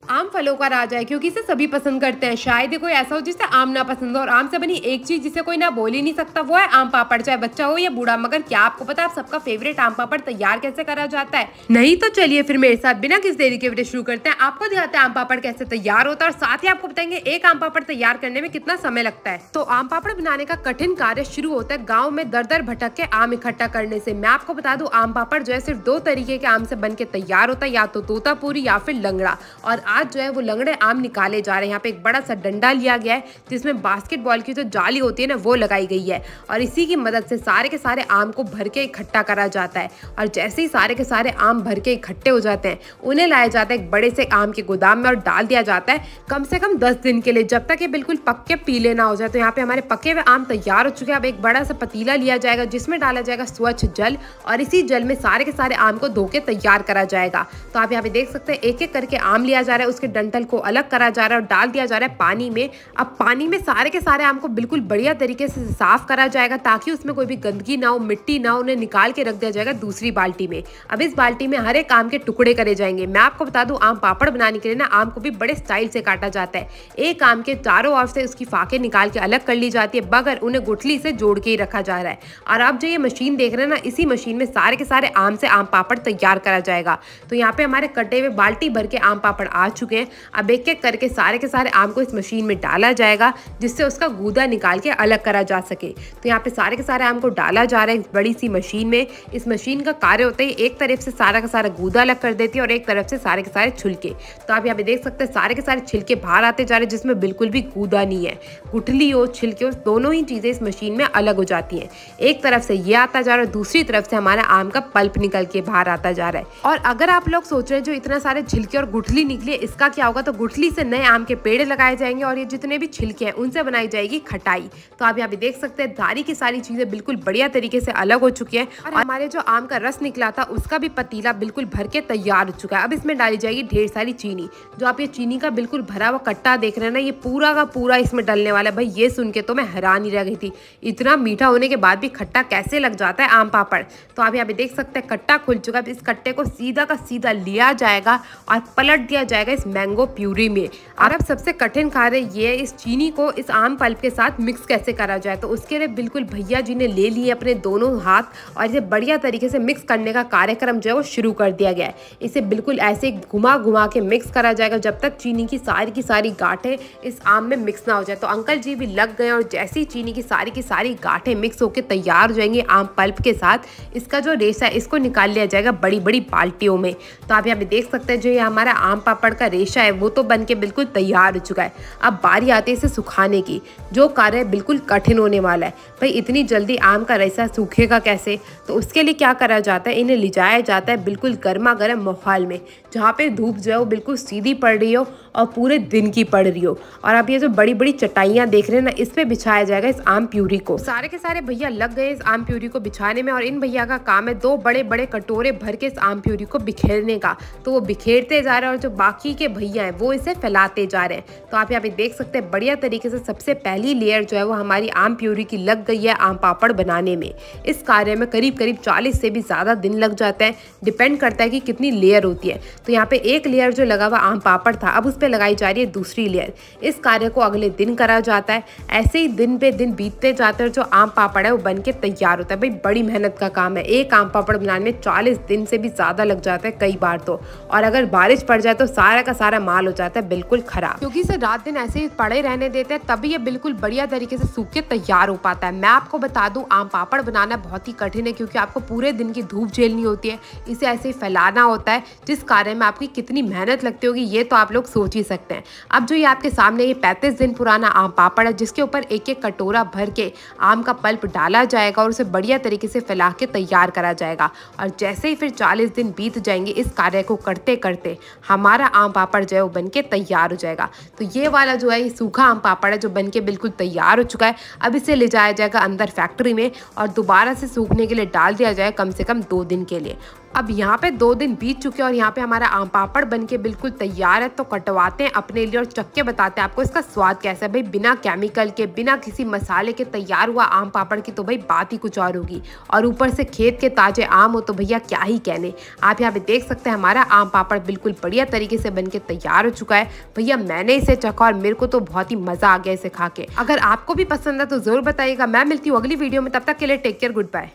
आम फलों का राजा है क्योंकि इसे सभी पसंद करते हैं। शायद ही कोई ऐसा हो जिसे आम ना पसंद हो। और आम से बनी एक चीज जिसे कोई ना बोल ही नहीं सकता, वो है आम पापड़, चाहे बच्चा हो या बूढ़ा। मगर क्या आपको पता है आप सबका फेवरेट आम पापड़ तैयार कैसे करा जाता है? नहीं तो चलिए फिर मेरे साथ बिना किसी देरी के वीडियो शुरू करते हैं। आपको दिखाते हैं आम पापड़ कैसे तैयार होता है और साथ ही आपको बताएंगे एक आम पापड़ तैयार करने में कितना समय लगता है। तो आम पापड़ बनाने का कठिन कार्य शुरू होता है गाँव में दर दर भटक के आम इकट्ठा करने से। मैं आपको बता दूं आम पापड़ जो है सिर्फ दो तरीके के आम से बन के तैयार होता है, या तो तोतापुरी या फिर लंगड़ा। और आज जो है वो लंगड़े आम निकाले जा रहे हैं। यहाँ पे एक बड़ा सा डंडा लिया गया है जिसमें बास्केटबॉल की जो जाली होती है ना वो लगाई गई है और इसी की मदद से सारे के सारे आम को भर के इकट्ठा करा जाता है। और जैसे ही सारे के सारे आम भर के इकट्ठे हो जाते हैं उन्हें लाया जाता है एक बड़े से आम के गोदाम में और डाल दिया जाता है कम से कम 10 दिन के लिए, जब तक ये बिल्कुल पक्के पीले ना हो जाए। तो यहाँ पे हमारे पके हुए आम तैयार हो चुके हैं। अब एक बड़ा सा पतीला लिया जाएगा जिसमें डाला जाएगा स्वच्छ जल और इसी जल में सारे के सारे आम को धो के तैयार करा जाएगा। तो आप यहाँ पे देख सकते हैं एक एक करके आम लिया जा रहा है, उसके डंठल को अलग करा जा रहा है और डाल दिया जा रहा है पानी में। अब पानी में सारे के सारे आम को बिल्कुल बढ़िया तरीके से साफ करा जाएगा ताकि उसमें कोई भी गंदगी ना हो, मिट्टी ना हो। उन्हें निकाल के रख दिया जाएगा दूसरी बाल्टी में। अब इस बाल्टी में हर एक आम के टुकड़े करे जाएंगे। मैं आपको बता दूं आम पापड़ बनाने के लिए ना आम को भी बड़े स्टाइल से काटा जाता है। एक आम के चारों ओर से उसकी फाके निकाल के अलग कर ली जाती है, मगर उन्हें गुठली से जोड़ के ही रखा जा रहा है। और आप जो ये मशीन देख रहे हैं ना, इसी मशीन में सारे के सारे आम से आम पापड़ तैयार करा जाएगा। तो यहाँ पे हमारे कटे हुए बाल्टी भर के आम पापड़ आ चुके हैं। अब एक एक करके सारे के सारे आम को इस मशीन में डाला जाएगा जिससे उसका गूदा निकाल के अलग करा जा सके। तो यहाँ पे सारे के सारे आम को डाला जा रहा है इस बड़ी सी मशीन में। इस मशीन का कार्य होता है एक तरफ से सारा का सारा गूदा अलग कर देती है और एक तरफ से सारे के सारे छिलके। तो आप यहाँ पे देख सकते हैं सारे के सारे छिलके बाहर आते जा रहे हैं जिसमें बिल्कुल भी गूदा नहीं है। गुठली हो छिलके हो दोनों ही चीजें इस मशीन में अलग हो जाती हैं। एक तरफ से ये आता जा रहा है, दूसरी तरफ से हमारा आम का पल्प निकल के बाहर आता जा रहा है। और अगर आप लोग सोच रहे हैं जो इतना सारे छिलके और गुठली निकली है इसका क्या होगा, तो गुठली से नए आम के पेड़ लगाए जाएंगे और ये जितने भी छिलके हैं उनसे बनाई जाएगी खटाई। तो आप यहाँ पे देख सकते हैं सारी की सारी चीजें बिल्कुल बढ़िया तरीके से अलग हो चुकी है और हमारे जो आम का रस निकला था उसका भी पतीला बिल्कुल भर के तैयार हो चुका है। अब इसमें डाली जाएगी ढेर सारी चीनी। जो आप ये चीनी का बिल्कुल भरा हुआ कट्टा देख रहे हैं ना, ये पूरा का पूरा इसमें डलने वाला है। भाई ये सुन के तो मैं हैरान ही रह गई थी, इतना मीठा होने के बाद भी खट्टा कैसे लग जाता है आम पापड़। तो आप यहाँ पे देख सकते हैं कट्टा खुल चुका है। इस कट्टे को सीधा का सीधा लिया जाएगा और पलट दिया जाएगा इस मैंगो प्यूरी में। और अब सबसे कठिन कार्य ये है इस चीनी को इस आम पल्प के साथ मिक्स कैसे करा जाए। तो उसके लिए बिल्कुल भैया जी ने ले लिए अपने दोनों हाथ और इसे बढ़िया तरीके से मिक्स करने का कार्यक्रम जो है वो शुरू कर दिया गया है। इसे बिल्कुल ऐसे घुमा घुमा के मिक्स करा जाएगा जब तक चीनी की सारी गांठें इस आम में मिक्स ना हो जाए। तो अंकल जी भी लग गए और जैसे ही चीनी की सारी गांठें मिक्स होकर तैयार हो जाएंगी आम पल्प के साथ, इसका जो रेशा है इसको निकाल लिया जाएगा बड़ी बड़ी बाल्टियों में। तो आप यहाँ पे देख सकते हैं जो ये हमारा आम पापड़ का रेशा है वो तो बन के बिल्कुल तैयार हो चुका है। अब बारी आती है इसे सुखाने की, जो कार्य बिल्कुल कठिन होने वाला है। भाई इतनी जल्दी आम का रेशा सूखेगा कैसे, तो उसके लिए क्या करा जाता है, इन्हें ले जाया जाता है बिल्कुल गर्मा गर्म माहौल में जहाँ पे धूप जो है वो बिल्कुल सीधी पड़ रही हो और पूरे दिन की पड़ रही हो। और आप ये जो बड़ी बड़ी चटाइयाँ देख रहे हैं ना, इस पे बिछाया जाएगा इस आम प्यूरी को। सारे के सारे भैया लग गए इस आम प्यूरी को बिछाने में और इन भैया का काम है दो बड़े बड़े कटोरे भर के इस आम प्यूरी को बिखेरने का। तो वो बिखेरते जा रहे हैं और जो बाकी के भैया हैं वो इसे फैलाते जा रहे हैं। तो आप यहाँ पे देख सकते हैं बढ़िया तरीके से सबसे पहली लेयर जो है वो हमारी आम प्यूरी की लग गई है आम पापड़ बनाने में। इस कार्य में करीब करीब 40 से भी ज़्यादा दिन लग जाते हैं, डिपेंड करता है कि कितनी लेयर होती है। तो यहाँ पे एक लेयर जो लगा हुआ आम पापड़ था अब उस पर लगाई जा रही है दूसरी लेयर। इस कार्य को अगले दिन करा जाता है। ऐसे ही दिन पे दिन बीतते जाते हैं, जो आम पापड़ है वो बन के तैयार होता है। भाई बड़ी मेहनत का काम है, एक आम पापड़ बनाने में 40 दिन से भी ज़्यादा लग जाता है कई बार तो। और अगर बारिश पड़ जाए तो सारा का सारा माल हो जाता है बिल्कुल खराब, क्योंकि इसे रात दिन ऐसे ही पड़े रहने देते हैं तभी ये बिल्कुल बढ़िया तरीके से सूख के तैयार हो पाता है। मैं आपको बता दूं आम पापड़ बनाना बहुत ही कठिन है क्योंकि आपको पूरे दिन की धूप झेलनी होती है, इसे ऐसे ही फैलाना होता है, जिस कार्य में आपकी कितनी मेहनत लगती होगी ये तो आप लोग सोच ही सकते हैं। अब जो ये आपके सामने ये 35 दिन पुराना आम पापड़ है जिसके ऊपर एक एक कटोरा भर के आम का पल्प डाला जाएगा और उसे बढ़िया तरीके से फैला के तैयार करा जाएगा। और जैसे ही फिर 40 दिन बीत जाएंगे इस कार्य को करते करते हमारा आम पापड़ जो है वो बन के तैयार हो जाएगा। तो ये वाला जो है ये सूखा आम पापड़ है जो बन के बिल्कुल तैयार हो चुका है। अब इसे ले जाया जाएगा अंदर फैक्ट्री में और दोबारा से सूखने के लिए डाल दिया जाए कम से कम 2 दिन के लिए। अब यहाँ पे 2 दिन बीत चुके हैं और यहाँ पे हमारा आम पापड़ बनके बिल्कुल तैयार है। तो कटवाते हैं अपने लिए और चख के बताते हैं आपको इसका स्वाद कैसा है। भाई बिना केमिकल के, बिना किसी मसाले के तैयार हुआ आम पापड़ की तो भाई बात ही कुछ और होगी। और ऊपर से खेत के ताजे आम हो तो भैया क्या ही कहने। आप यहाँ पे देख सकते हैं हमारा आम पापड़ बिल्कुल बढ़िया तरीके से बनके तैयार हो चुका है। भैया मैंने इसे चखा और मेरे को तो बहुत ही मजा आ गया इसे खा के। अगर आपको भी पसंद है तो जरूर बताइएगा। मैं मिलती हूँ अगली वीडियो में, तब तक के लिए टेक केयर, गुड बाय।